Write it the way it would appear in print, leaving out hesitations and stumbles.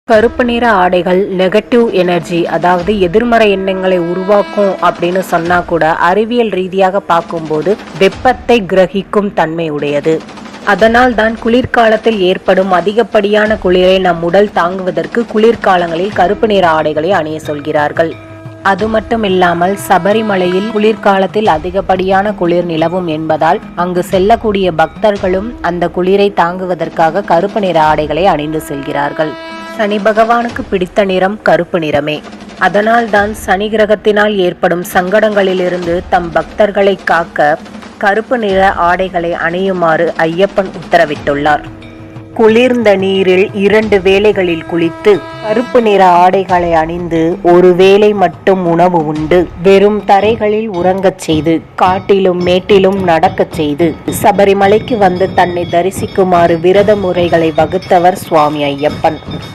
கருப்பு நிற ஆடைகள் நெகட்டிவ் எனர்ஜி, அதாவது எதிர்மறை எண்ணங்களை உருவாக்கும் அப்படின்னு சொன்னா கூட அறிவியல் ரீதியாக பார்க்கும்போது வெப்பத்தை கிரகிக்கும் தன்மை உடையது. அதனால் தான் குளிர்காலத்தில் ஏற்படும் அதிகப்படியான குளிரை நம் உடல் தாங்குவதற்கு குளிர்காலங்களில் கருப்பு நிற ஆடைகளை அணிய சொல்கிறார்கள். அது மட்டும் இல்லாமல் சபரிமலையில் குளிர்காலத்தில் அதிகப்படியான குளிர் நிலவும் என்பதால் அங்கு செல்லக்கூடிய பக்தர்களும் அந்த குளிரை தாங்குவதற்காக கருப்பு நிற ஆடைகளை அணிந்து செல்கிறார்கள். சனி பகவானுக்கு பிடித்த நிறம் கருப்பு நிறமே. அதனால் தான் சனி கிரகத்தினால் ஏற்படும் சங்கடங்களிலிருந்து தம் பக்தர்களை காக்க கருப்பு நிற ஆடைகளை அணியுமாறு ஐயப்பன் உத்தரவிட்டுள்ளார். குளிர்ந்த நீரில் 2 வேளைகளில் குளித்து கருப்பு நிற ஆடைகளை அணிந்து ஒரு வேளை மட்டும் உணவு உண்டு வெறும் தரைகளில் உறங்கச் செய்து காட்டிலும் மேட்டிலும் நடக்கச் செய்து சபரிமலைக்கு வந்து தன்னை தரிசிக்குமாறு விரத முறைகளை வகுத்தவர் சுவாமி ஐயப்பன்.